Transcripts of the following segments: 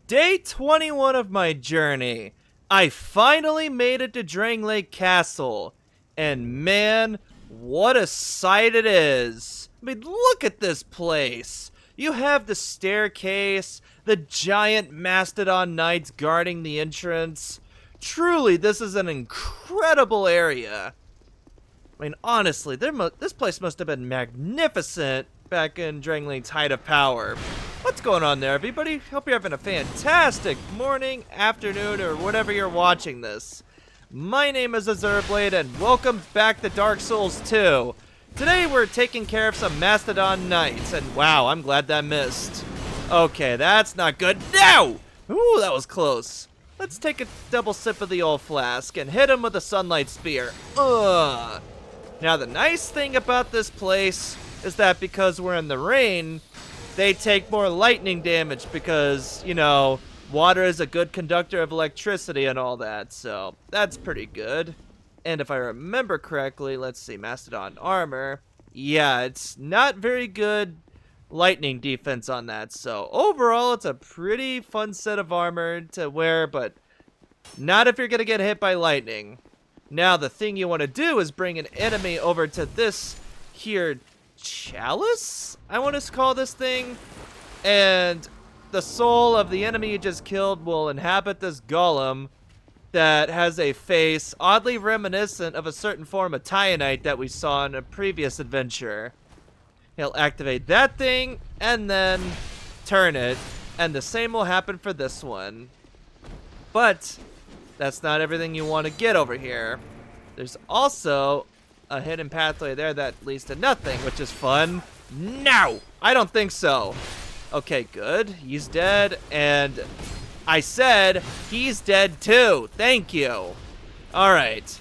Day 21 of my journey. I finally made it to Drangleic Castle. And man, what a sight it is. I mean, look at this place. You have the staircase, the giant mastodon knights guarding the entrance. Truly, this is an incredible area. I mean, honestly, this place must have been magnificent back in Drangleic's height of power. What's going on there, everybody? Hope you're having a fantastic morning, afternoon, or whatever you're watching this. My name is Azurblade, and welcome back to Dark Souls 2. Today, we're taking care of some Mastodon Knights, and wow, I'm glad that missed. Okay, that's not good. No! Ooh, that was close. Let's take a double sip of the old flask and hit him with a sunlight spear. Ugh. Now, the nice thing about this place is that because we're in the rain, they take more lightning damage because, you know, water is a good conductor of electricity and all that, so that's pretty good. And if I remember correctly, let's see, Mastodon armor. Yeah, it's not very good lightning defense on that, so overall it's a pretty fun set of armor to wear, but not if you're gonna get hit by lightning. Now, the thing you want to do is bring an enemy over to this here chalice, I want to call this thing, and the soul of the enemy you just killed will inhabit this golem that has a face oddly reminiscent of a certain form of Tionite that we saw in a previous adventure. He'll activate that thing and then turn it, and the same will happen for this one. But that's not everything you want to get over here. There's also a hidden pathway there that leads to nothing, which is fun. No! I don't think so. Okay, good. He's dead, and I said he's dead too. Thank you. Alright.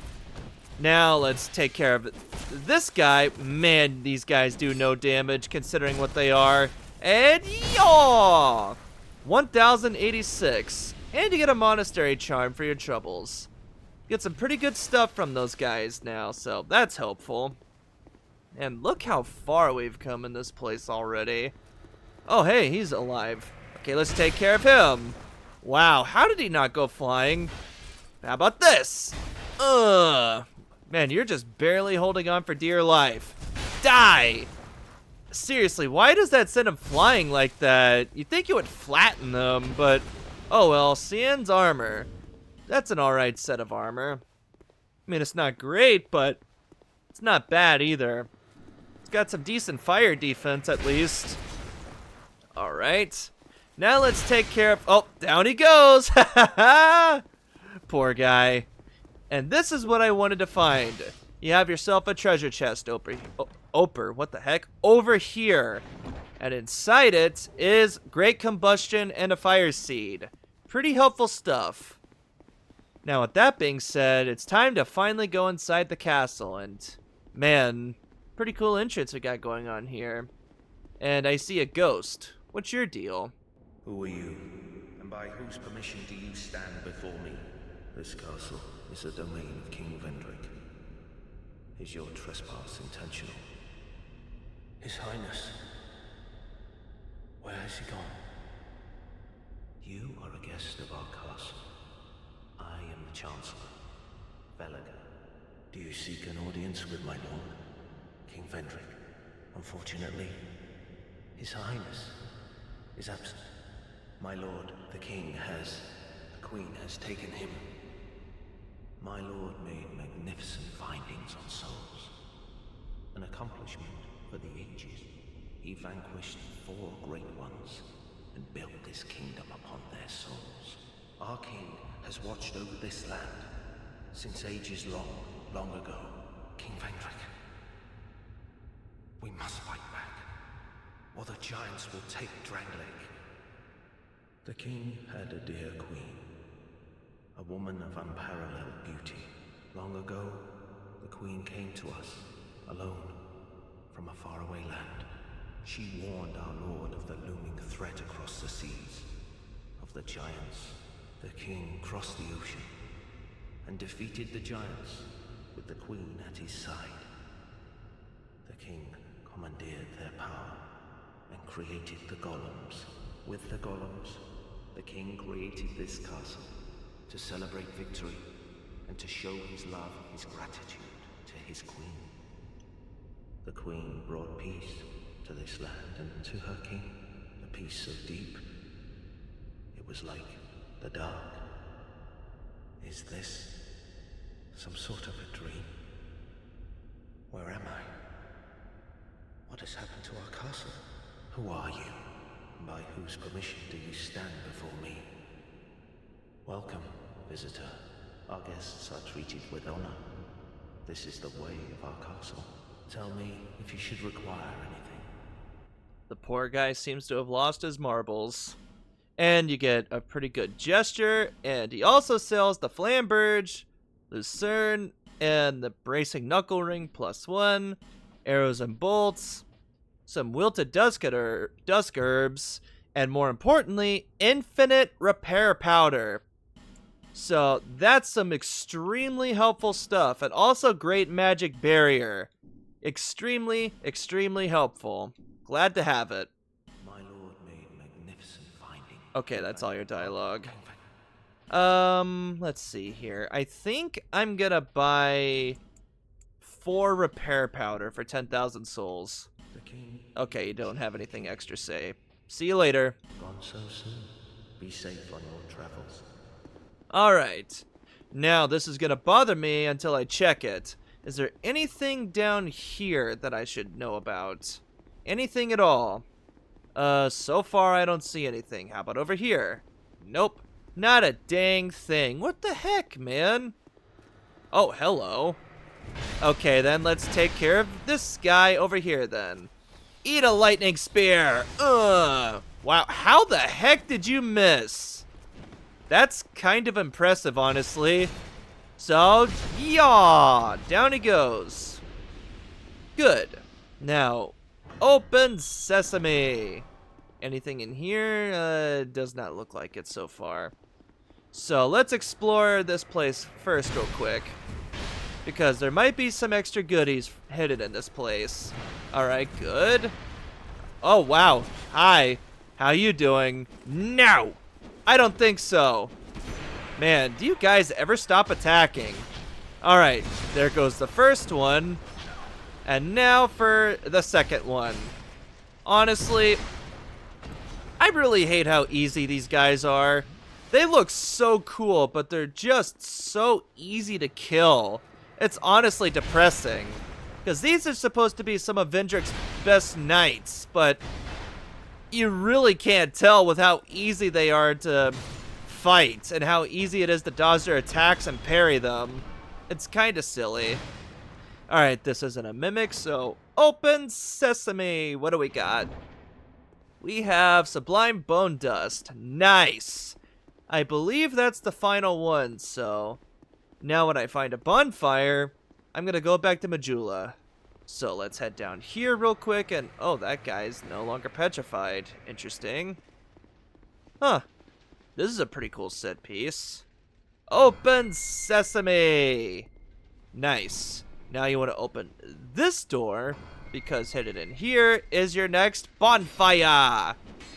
Now let's take care of this guy. Man, these guys do no damage considering what they are. And yaw! 1086. And you get a monastery charm for your troubles. Get some pretty good stuff from those guys now, so that's helpful. And look how far we've come in this place already. Oh, hey, he's alive. Okay, let's take care of him. Wow, how did he not go flying? How about this? Man, you're just barely holding on for dear life. Die! Seriously, why does that send him flying like that? You'd think it would flatten them, but oh well. Cian's armor. That's an alright set of armor. I mean, it's not great, but it's not bad either. It's got some decent fire defense, at least. Alright. Now let's take care of... Oh, down he goes! Ha ha ha! Poor guy. And this is what I wanted to find. You have yourself a treasure chest what the heck? Over here. And inside it is great combustion and a fire seed. Pretty helpful stuff. Now, with that being said, it's time to finally go inside the castle, and man, pretty cool entrance we got going on here. And I see a ghost. What's your deal? Who are you? And by whose permission do you stand before me? This castle is the domain of King Vendrick. Is your trespass intentional? His Highness. Where has he gone? You are a guest of our castle. I am the Chancellor, Velaga. Do you seek an audience with my lord, King Vendrick? Unfortunately, His Highness is absent. My lord, the Queen has taken him. My lord made magnificent findings on souls. An accomplishment for the ages. He vanquished 4 great ones and built this kingdom upon their souls. Our king has watched over this land since ages long, long ago. King Vendrick. We must fight back, or the giants will take Drangleic. The king had a dear queen, a woman of unparalleled beauty. Long ago, the queen came to us, alone, from a faraway land. She warned our lord of the looming threat across the seas, of the giants. The king crossed the ocean and defeated the giants with the queen at his side. The king commandeered their power and created the golems. With the golems, the king created this castle to celebrate victory and to show his love, his gratitude to his queen. The queen brought peace to this land and to her king, a peace so deep it was like the dark. Is this some sort of a dream? Where am I? What has happened to our castle? Who are you? By whose permission do you stand before me? Welcome, visitor. Our guests are treated with honor. This is the way of our castle. Tell me if you should require anything. The poor guy seems to have lost his marbles. And you get a pretty good gesture, and he also sells the Flamberge, Lucerne, and the Bracing Knuckle Ring +1, arrows and bolts, some wilted dusk herbs, and more importantly, infinite repair powder. So that's some extremely helpful stuff, and also great magic barrier. Extremely, extremely helpful. Glad to have it. My lord made magnificent findings. Okay, that's all your dialogue. Let's see here. I think I'm gonna buy 4 repair powder for 10,000 souls. The king. Okay, you don't have anything extra, say. See you later. Gone so soon. Be safe on your travels. Alright. Now, this is gonna bother me until I check it. Is there anything down here that I should know about? Anything at all? So far I don't see anything. How about over here? Nope. Not a dang thing. What the heck, man? Oh, hello. Okay, then let's take care of this guy over here, then. Eat a lightning spear! Ugh! Wow, how the heck did you miss? That's kind of impressive, honestly. So, yeah! Down he goes. Good. Now, open sesame. Anything in here? Does not look like it so far. So, let's explore this place first real quick. Because there might be some extra goodies hidden in this place. Alright, good. Oh, wow. Hi. How you doing? No! I don't think so. Man, do you guys ever stop attacking? Alright, there goes the first one. And now for the second one. Honestly, I really hate how easy these guys are. They look so cool, but they're just so easy to kill. It's honestly depressing. Because these are supposed to be some of Vendrick's best knights, but you really can't tell with how easy they are to fight and how easy it is to dodge their attacks and parry them. It's kind of silly. Alright, this isn't a mimic, so open sesame. What do we got? We have Sublime Bone Dust. Nice. I believe that's the final one, so now when I find a bonfire, I'm gonna go back to Majula. So let's head down here real quick, and oh, that guy's no longer petrified. Interesting. Huh. This is a pretty cool set piece. Open sesame! Nice. Now you want to open this door, because hidden in here is your next bonfire!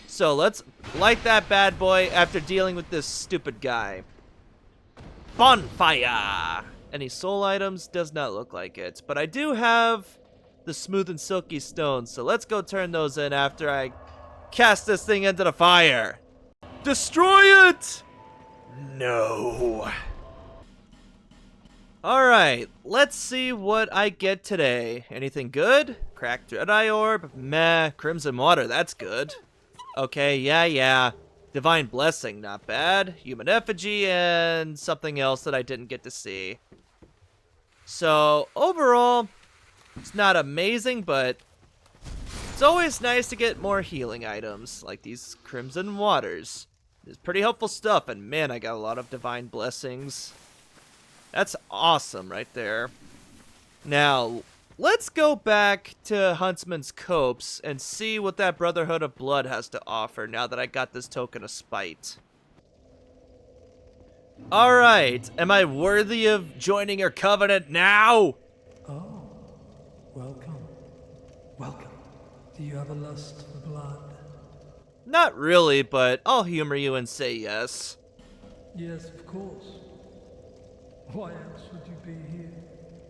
So let's light that bad boy after dealing with this stupid guy. Bonfire! Any soul items? Does not look like it. But I do have the smooth and silky stones, so let's go turn those in after I cast this thing into the fire. Destroy it! No. Alright, let's see what I get today. Anything good? Cracked Dreadeye Orb? Meh. Crimson Water, that's good. Okay, yeah. Divine Blessing, not bad. Human Effigy, and something else that I didn't get to see. So, overall, it's not amazing, but it's always nice to get more healing items, like these Crimson Waters. It's pretty helpful stuff, and man, I got a lot of Divine Blessings. That's awesome right there. Now, let's go back to Huntsman's Copse and see what that Brotherhood of Blood has to offer now that I got this Token of Spite. Alright, am I worthy of joining your covenant now? Oh, welcome. Welcome. Do you have a lust for blood? Not really, but I'll humor you and say yes. Yes, of course. Why else would you be here?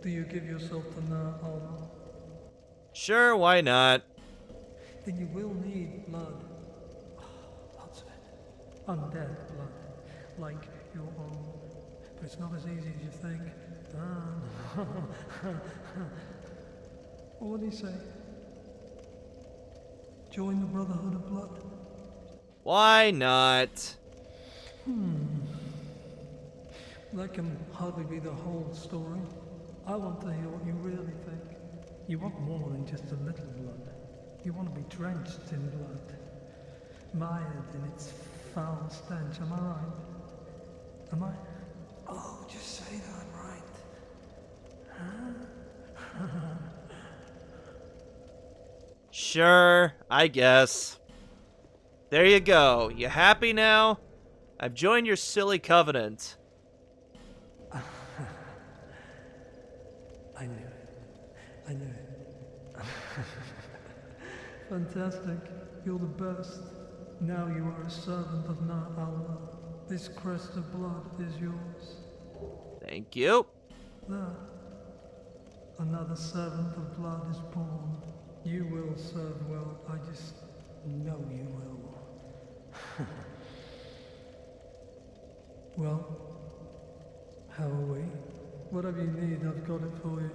Do you give yourself the honor? Sure, why not? Then you will need blood. Lots of it. Undead blood. Like your own. But it's not as easy as you think. What do you say? Join the Brotherhood of Blood? Why not? That can hardly be the whole story. I want to hear what you really think. You want more than just a little blood. You want to be drenched in blood. Mired in its foul stench, am I right? Am I? Oh, just say that I'm right. Sure, I guess. There you go. You happy now? I've joined your silly covenant. I knew it. I knew it. Fantastic. You're the best. Now you are a servant of Allah. This crest of blood is yours. Thank you. There. Another servant of blood is born. You will serve well. I just know you will. Well, how are we? Whatever you need, I've got it for you.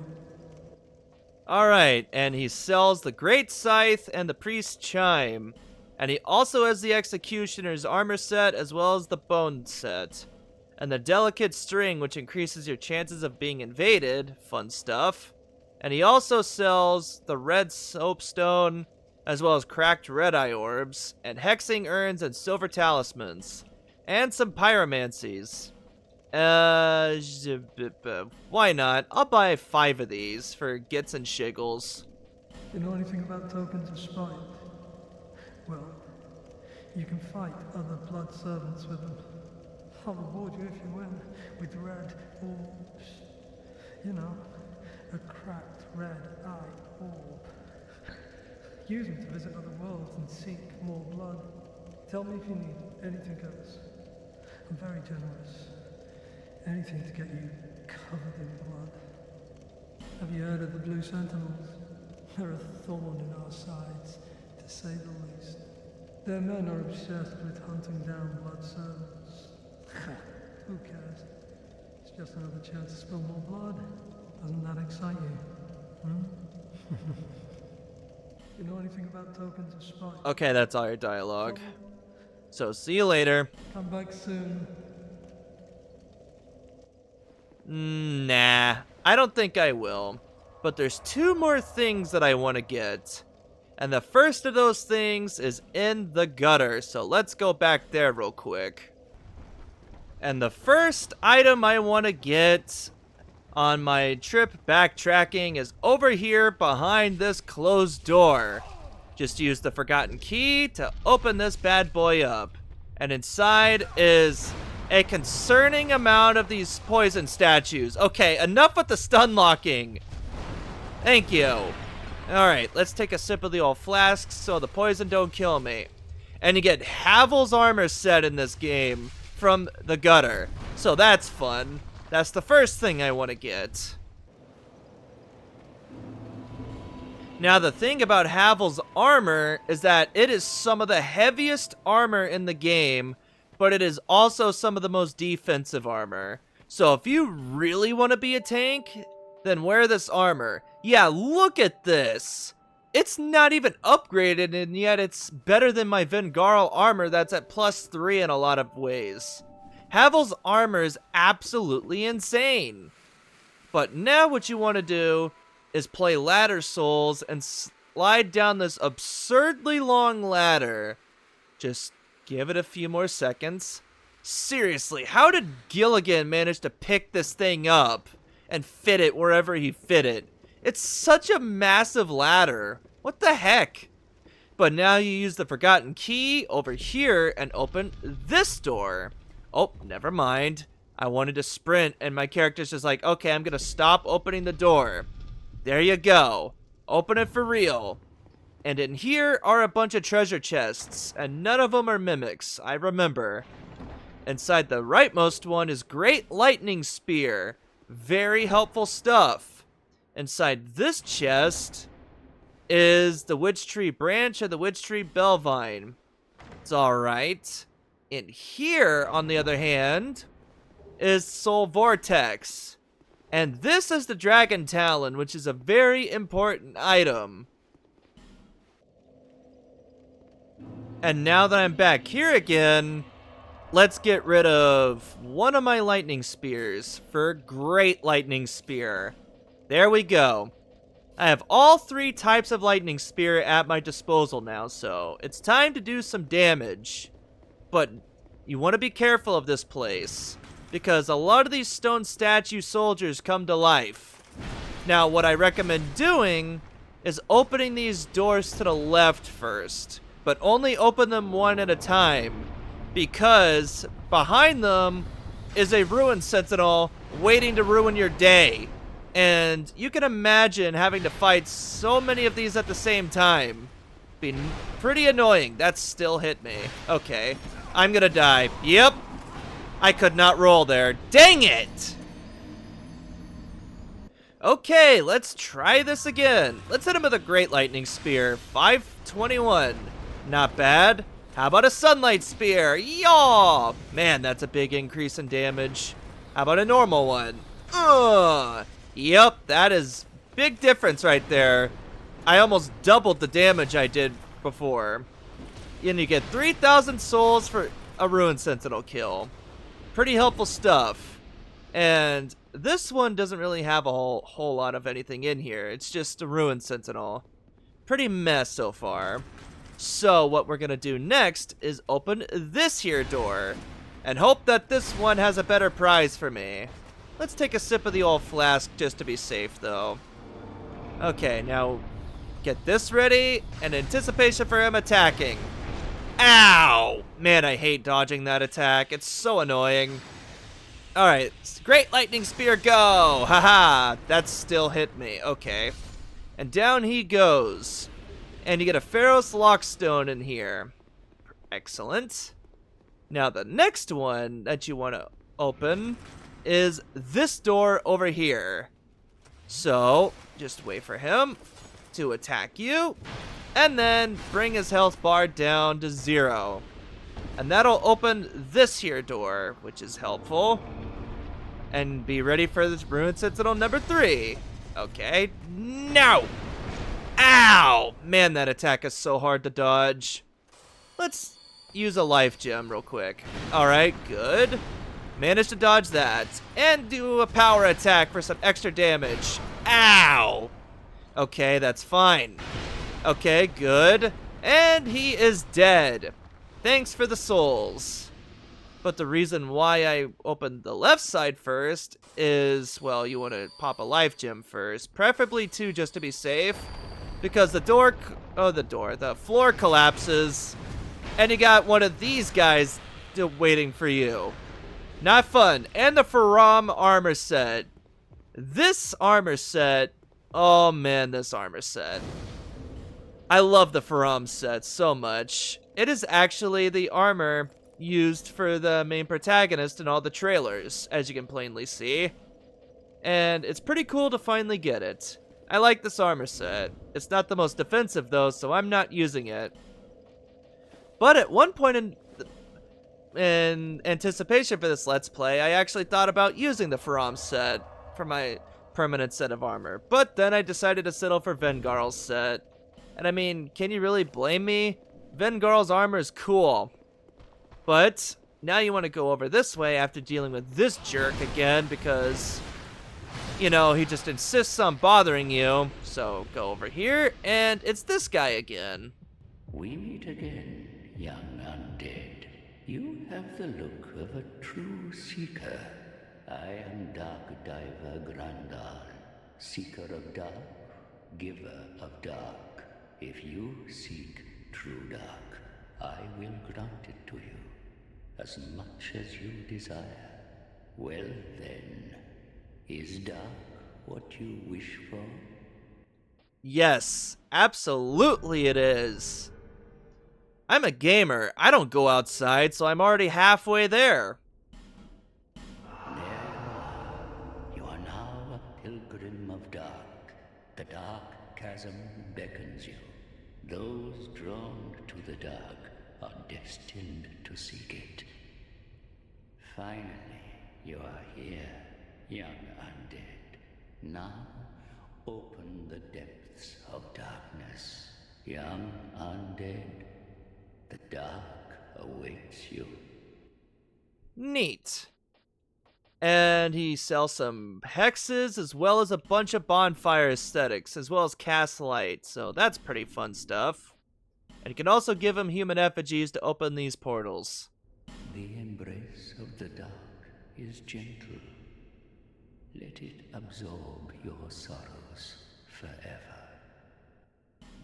Alright, and he sells the Great Scythe and the Priest's Chime. And he also has the Executioner's armor set as well as the bone set. And the Delicate String, which increases your chances of being invaded. Fun stuff. And he also sells the Red Soapstone, as well as Cracked Red Eye Orbs, and Hexing Urns and Silver Talismans. And some Pyromancies. Why not? I'll buy 5 of these for gits and shiggles. You know anything about tokens of spite? Well, you can fight other blood servants with them. I'll reward you if you win with red orbs. You know, a cracked red eye orb. Use them to visit other worlds and seek more blood. Tell me if you need anything else. I'm very generous. Anything to get you covered in blood. Have you heard of the Blue Sentinels? They're a thorn in our sides, to say the least. Their men are obsessed with hunting down blood servants. Who cares? It's just another chance to spill more blood. Doesn't that excite you? You know anything about tokens of spite? Okay, that's all your dialogue. So, see you later. Come back soon. Nah, I don't think I will. But there's 2 more things that I want to get. And the first of those things is in the gutter, so let's go back there real quick. And the first item I want to get on my trip backtracking is over here behind this closed door. Just use the forgotten key to open this bad boy up. And inside is a concerning amount of these poison statues. Okay, enough with the stun locking. Thank you. Alright, let's take a sip of the old flasks so the poison don't kill me. And you get Havel's armor set in this game from the gutter. So that's fun. That's the first thing I want to get. Now the thing about Havel's armor is that it is some of the heaviest armor in the game, but it is also some of the most defensive armor. So if you really want to be a tank, then wear this armor. Yeah, look at this. It's not even upgraded, and yet it's better than my Vengarl armor that's at +3 in a lot of ways. Havel's armor is absolutely insane. But now what you want to do is play Ladder Souls and slide down this absurdly long ladder. Just give it a few more seconds. Seriously, how did Gilligan manage to pick this thing up and fit it wherever he fit it? It's such a massive ladder. What the heck? But now you use the forgotten key over here and open this door. Oh, never mind. I wanted to sprint and my character's just like, okay, I'm gonna stop opening the door. There you go. Open it for real. And in here are a bunch of treasure chests, and none of them are mimics, I remember. Inside the rightmost one is Great Lightning Spear. Very helpful stuff. Inside this chest is the Witch Tree Branch and the Witch Tree Bellvine. It's alright. In here, on the other hand, is Soul Vortex. And this is the Dragon Talon, which is a very important item. And now that I'm back here again, let's get rid of one of my lightning spears for Great Lightning Spear. There we go. I have all 3 types of lightning spear at my disposal now, so it's time to do some damage. But you want to be careful of this place, because a lot of these stone statue soldiers come to life. Now, what I recommend doing is opening these doors to the left first, but only open them one at a time, because behind them is a ruin sentinel waiting to ruin your day. And you can imagine having to fight so many of these at the same time. Be pretty annoying. That still hit me. Okay, I'm gonna die. Yep, I could not roll there. Dang it! Okay, let's try this again. Let's hit him with a Great Lightning Spear. 521. Not bad. How about a Sunlight Spear? Yaw! Man, that's a big increase in damage. How about a normal one? Ugh! Yep, that is big difference right there. I almost doubled the damage I did before. And you get 3,000 souls for a Ruin Sentinel kill. Pretty helpful stuff. And this one doesn't really have a whole lot of anything in here. It's just a Ruin Sentinel. Pretty mess so far. So what we're gonna do next is open this here door and hope that this one has a better prize for me. Let's take a sip of the old flask just to be safe though. Okay, now get this ready and anticipation for him attacking. Ow! Man, I hate dodging that attack. It's so annoying. Alright, Great Lightning Spear, go! Haha, that still hit me. Okay. And down he goes. And you get a Pharaoh's Lockstone in here. Excellent. Now the next one that you want to open is this door over here. So, just wait for him to attack you. And then bring his health bar down to 0. And that'll open this here door, which is helpful. And be ready for this Ruin Sentinel number 3. Okay, no! Ow! Man, that attack is so hard to dodge. Let's use a life gem real quick. Alright, good. Managed to dodge that. And do a power attack for some extra damage. Ow! Okay, that's fine. Okay, good. And he is dead. Thanks for the souls. But the reason why I opened the left side first is, well, you want to pop a life gem first. Preferably 2 just to be safe. Because the floor collapses. And you got one of these guys waiting for you. Not fun. And the Faram armor set. This armor set. Oh man, this armor set. I love the Faram set so much. It is actually the armor used for the main protagonist in all the trailers, as you can plainly see. And it's pretty cool to finally get it. I like this armor set. It's not the most defensive though, so I'm not using it. But at one point in anticipation for this Let's Play, I actually thought about using the Faram set for my permanent set of armor. But then I decided to settle for Vengarl's set. And I mean, can you really blame me? Vengarl's armor is cool. But now you want to go over this way after dealing with this jerk again because, you know, he just insists on bothering you. So go over here, and it's this guy again. We meet again, young undead. You have the look of a true seeker. I am Dark Diver Grandal, seeker of dark, giver of dark. If you seek true dark, I will grant it to you, as much as you desire. Well then, is dark what you wish for? Yes, absolutely it is. I'm a gamer. I don't go outside, so I'm already halfway there. You are now a pilgrim of dark. The dark chasm beckons you. Those drawn to the dark are destined to seek it. Finally, you are here, young undead. Now, open the depths of darkness. Young undead, the dark awaits you. Neat. And he sells some hexes as well as a bunch of bonfire aesthetics, as well as castlight, so that's pretty fun stuff. And you can also give him human effigies to open these portals. The embrace of the dark is gentle. Let it absorb your sorrows forever.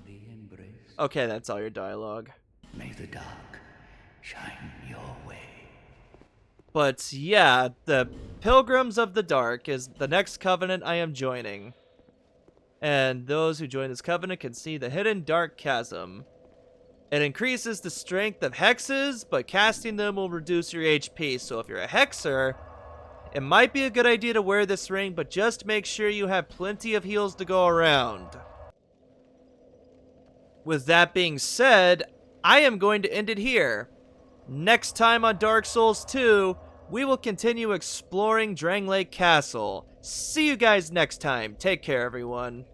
The embrace. Okay, that's all your dialogue. May the dark shine your way. But yeah, the Pilgrims of the Dark is the next covenant I am joining. And those who join this covenant can see the hidden dark chasm. It increases the strength of hexes, but casting them will reduce your HP. So if you're a hexer, it might be a good idea to wear this ring, but just make sure you have plenty of heals to go around. With that being said, I am going to end it here. Next time on Dark Souls 2, we will continue exploring Drangleic Castle. See you guys next time. Take care, everyone.